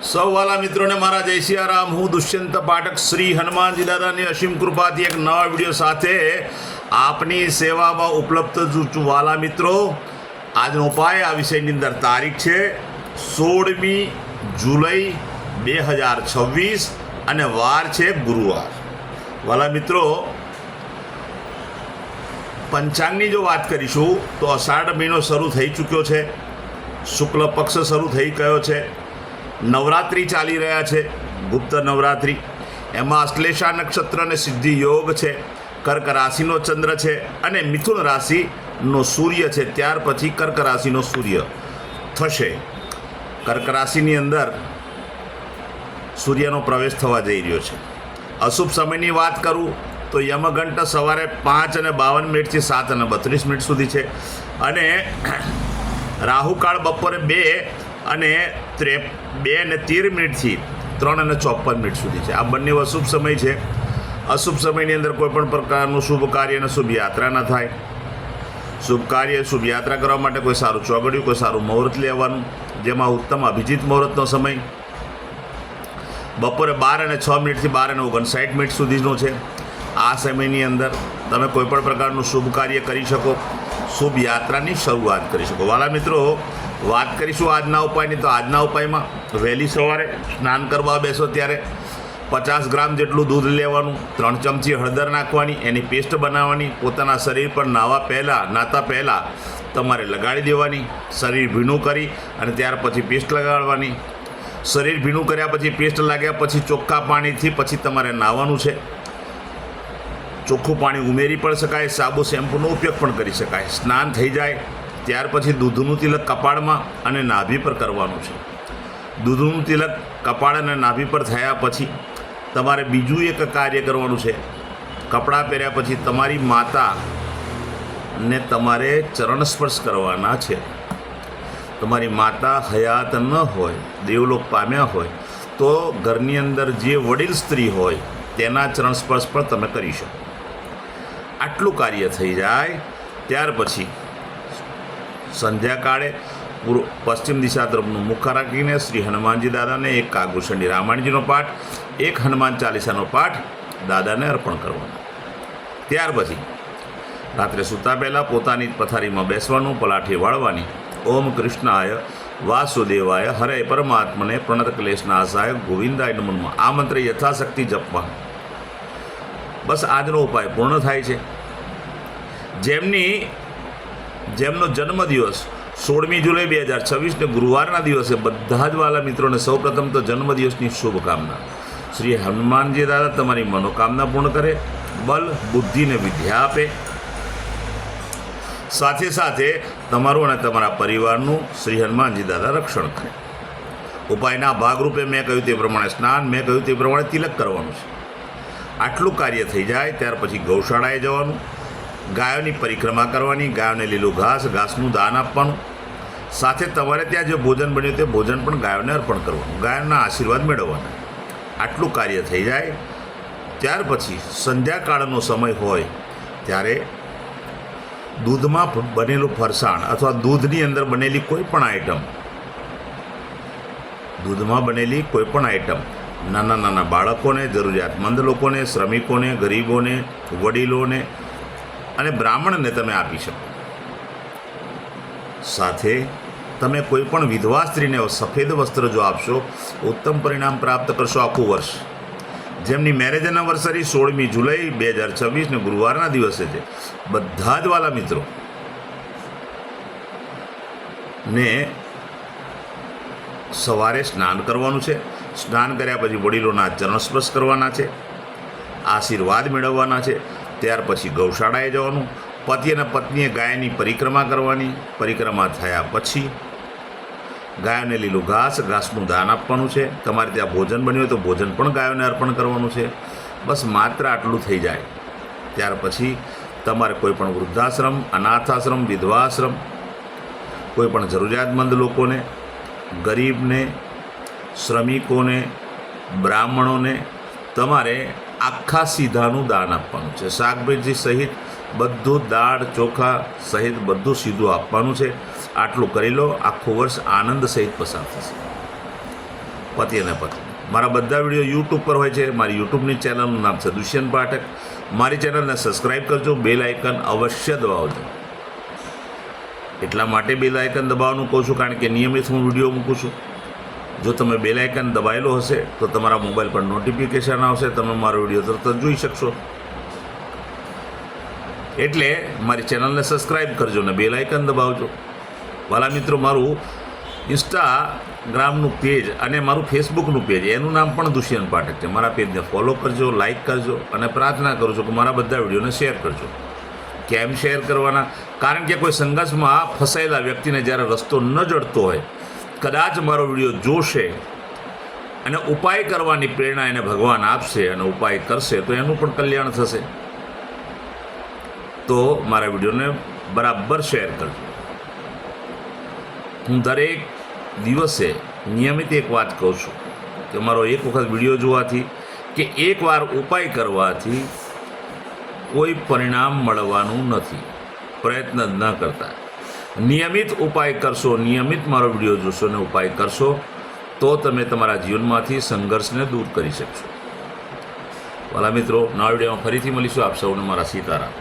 સૌ વાલા મિત્રોને મારા જય સિયારામ. હું દુષ્યંત પાઠક શ્રી હનુમાનજી દાદાની અસીમ કૃપાથી એક નવા વિડીયો સાથે આપની સેવામાં ઉપલબ્ધ છું. વાલા મિત્રો, આજનો ઉપાય આ વિષયની અંદર તારીખ છે 16મી જુલાઈ 2026 અને વાર છે ગુરુવાર. વાલા મિત્રો, પંચાંગની જો વાત કરીશું તો અષાઢ મહિનો શરૂ થઈ ચૂક્યો છે, શુક્લ પક્ષ શરૂ થઈ ગયો છે, નવરાત્રિ ચાલી રહ્યા છે, ગુપ્ત નવરાત્રિ. એમાં અશ્લેષા નક્ષત્ર અને સિદ્ધિ યોગ છે, કર્ક રાશિનો ચંદ્ર છે અને મિથુન રાશિનો સૂર્ય છે. ત્યાર પછી કર્ક રાશિનો સૂર્ય થશે. કર્ક રાશિની અંદર સૂર્યનો પ્રવેશ થવા જઈ રહ્યો છે. અશુભ સમયની વાત કરું તો યમઘંટ સવારે 5:52 થી 7:32 સુધી છે અને રાહુકાળ બપોરે 2:13 થી 3:54 સુધી છે. આ બંને અશુભ સમય છે. અશુભ સમયની અંદર કોઈપણ પ્રકારનું શુભ કાર્ય અને શુભ યાત્રા ન થાય. શુભ કાર્ય શુભ યાત્રા કરવા માટે કોઈ સારું ચોગડિયું, કોઈ સારું મુહૂર્ત લેવાનું, જેમાં ઉત્તમ અભિજીત મુહૂર્તનો સમય બપોરે 12:06 થી 12:59 સુધીનો છે. આ સમયની અંદર તમે કોઈપણ પ્રકારનું શુભ કાર્ય કરી શકો, શુભ યાત્રાની શરૂઆત કરી શકો. વાલા મિત્રો, વાત કરીશું આજના ઉપાયની. તો આજના ઉપાયમાં વહેલી સવારે સ્નાન કરવા બેસો ત્યારે 50 ગ્રામ જેટલું દૂધ લેવાનું, 3 ચમચી હળદર નાખવાની, એની પેસ્ટ બનાવવાની, પોતાના શરીર પર નાતા પહેલાં તમારે લગાડી દેવાની. શરીર ભીનું કરી અને ત્યાર પછી પેસ્ટ લગાડવાની. શરીર ભીનું કર્યા પછી પેસ્ટ લાગ્યા પછી ચોખ્ખા પાણીથી પછી તમારે નાહવાનું છે. ચોખ્ખું પાણી ઉમેરી પણ શકાય, સાબુ શેમ્પૂનો ઉપયોગ પણ કરી શકાય. સ્નાન થઈ જાય ત્યાર પછી દૂધનું તિલક કપાળમાં અને નાભી પર કરવાનું છે. દૂધનું તિલક કપાળ અને નાભી પર થયા પછી તમારે બીજું એક કાર્ય કરવાનું છે. કપડાં પહેર્યા પછી તમારી માતાને તમારે ચરણ સ્પર્શ કરવાના છે. તમારી માતા હયાત ન હોય, દેવલોક પામ્યા હોય તો ઘરની અંદર જે વડીલ સ્ત્રી હોય તેના ચરણ સ્પર્શ પણ તમે કરી શકો. આટલું કાર્ય થઈ જાય ત્યાર પછી સંધ્યાકાળે પશ્ચિમ દિશા તરફનું મુખ રાખીને શ્રી હનુમાનજી દાદાને એક કાગભૂષણની રામાયણજીનો પાઠ, એક હનુમાન ચાલીસાનો પાઠ દાદાને અર્પણ કરવાનો. ત્યાર પછી રાત્રે સૂતા પહેલાં પોતાની પથારીમાં બેસવાનું, પલાઠી વાળવાની. ઓમ કૃષ્ણાય વાસુદેવાય હરે પરમાત્મને પ્રણત ક્લેશનાશાય ગોવિંદાય નમઃ. આ મંત્ર યથાશક્તિ જપવાનું. બસ આજનો ઉપાય પૂર્ણ થાય છે. જેમનો જન્મદિવસ 16મી જુલાઈ 2026 ગુરુવારના દિવસે બધા જ વાલા મિત્રોને સૌપ્રથમ તો જન્મદિવસની શુભકામના. શ્રી હનુમાનજી દાદા તમારી મનોકામના પૂર્ણ કરે, બલ બુદ્ધિ ને વિદ્યા આપે, સાથે સાથે તમારું અને તમારા પરિવારનું શ્રી હનુમાનજી દાદા રક્ષણ કરે. ઉપાયના ભાગરૂપે મેં કહ્યું તે પ્રમાણે સ્નાન, મેં કહ્યું તે પ્રમાણે તિલક કરવાનું છે. આટલું કાર્ય થઈ જાય ત્યાર પછી ગૌશાળાએ જવાનું, ગાયોની પરિક્રમા કરવાની, ગાયોને લીલું ઘાસનું દાન આપવાનું. સાથે તમારે ત્યાં જે ભોજન બન્યું તે ભોજન પણ ગાયોને અર્પણ કરવાનું, ગાયોના આશીર્વાદ મેળવવાના. આટલું કાર્ય થઈ જાય ત્યાર પછી સંધ્યાકાળનો સમય હોય ત્યારે દૂધમાં બનેલું ફરસાણ અથવા દૂધની અંદર બનેલી કોઈ પણ આઈટમ નાના નાના બાળકોને, જરૂરિયાતમંદ લોકોને, શ્રમિકોને, ગરીબોને, વડીલોને અને બ્રાહ્મણને તમે આપી શકો. સાથે તમે કોઈ પણ વિધવા સ્ત્રીને સફેદ વસ્ત્ર જો આપશો ઉત્તમ પરિણામ પ્રાપ્ત કરશો આખું વર્ષ. જેમની મેરેજ એનિવર્સરી 16મી જુલાઈ 2026 ગુરુવારના દિવસે છે, બધા જ વાલા મિત્રો ને સવારે સ્નાન કરવાનું છે. સ્નાન કર્યા પછી વડીલોના ચરણ સ્પર્શ કરવાના છે, આશીર્વાદ મેળવવાના છે. ત્યાર પછી ગૌશાળાએ જવાનું, પતિ અને પત્નીએ ગાયની પરિક્રમા કરવાની. પરિક્રમા થયા પછી ગાયોને લીલું ઘાસનું દાન આપવાનું છે. તમારે ત્યાં ભોજન બન્યું હોય તો ભોજન પણ ગાયોને અર્પણ કરવાનું છે. બસ માત્ર આટલું થઈ જાય ત્યાર પછી તમારે કોઈ પણ વૃદ્ધાશ્રમ, અનાથાશ્રમ, વિધવાશ્રમ, કોઈ પણ જરૂરિયાતમંદ લોકોને, ગરીબને, શ્રમિકોને, બ્રાહ્મણોને તમારે આખા સીધાનું દાન આપવાનું છે. શાકભાજી સહિત બધું, દાળ ચોખા સહિત બધું સીધું આપવાનું છે. આટલું કરી લો, આખું વર્ષ આનંદ સહિત પસાર થશે. પતિ અને પત્ની. મારા બધા વિડીયો યુટ્યુબ પર હોય છે. મારી યુટ્યુબની ચેનલનું નામ છે દુષ્યંત પાઠક. મારી ચેનલને સબસ્ક્રાઈબ કરજો, બેલ આઇકન અવશ્ય દબાવજો. એટલા માટે બેલ આઇકન દબાવવાનું કહું છું કારણ કે નિયમિત હું વિડીયો મૂકું છું. જો તમે બેલ આઇકન દબાવેલો હશે તો તમારા મોબાઈલ પર નોટિફિકેશન આવશે, તમે મારો વિડીયો તરત જ જોઈ શકશો. એટલે મારી ચેનલને સબસ્ક્રાઈબ કરજો ને બેલ આઇકન દબાવજો. વાલા મિત્રો, મારું ઇન્સ્ટાગ્રામનું પેજ અને મારું ફેસબુકનું પેજ એનું નામ પણ દુષ્યંત પાઠક છે. મારા પેજને ફોલો કરજો, લાઇક કરજો અને પ્રાર્થના કરું છું કે મારા બધા વિડીયોને શેર કરજો. કેમ શેર કરવાના? કારણ કે કોઈ સંઘર્ષમાં ફસાયેલા વ્યક્તિને જ્યારે રસ્તો ન જડતો હોય, કદાચ મારો વિડીયો જોશે અને ઉપાય કરવાની પ્રેરણા એને ભગવાન આપશે અને ઉપાય કરશે તો એનું પણ કલ્યાણ થશે. તો મારા વિડીયોને બરાબર શેર કરજો. હું દરેક દિવસે નિયમિત એક વાત કહું છું કે મારો એક વખત વિડીયો જોવાથી કે એકવાર ઉપાય કરવાથી કોઈ પરિણામ મળવાનું નથી. પ્રયત્ન જ ન કરતા નિયમિત ઉપાય કરશો, નિયમિત મારો વિડીયો જોશો અને ઉપાય કરશો તો તમે તમારા જીવનમાંથી સંઘર્ષને દૂર કરી શકશો. વાલા મિત્રો, નવા વિડીયોમાં ફરીથી મળીશું. આપ સૌને મારા સીતારામ.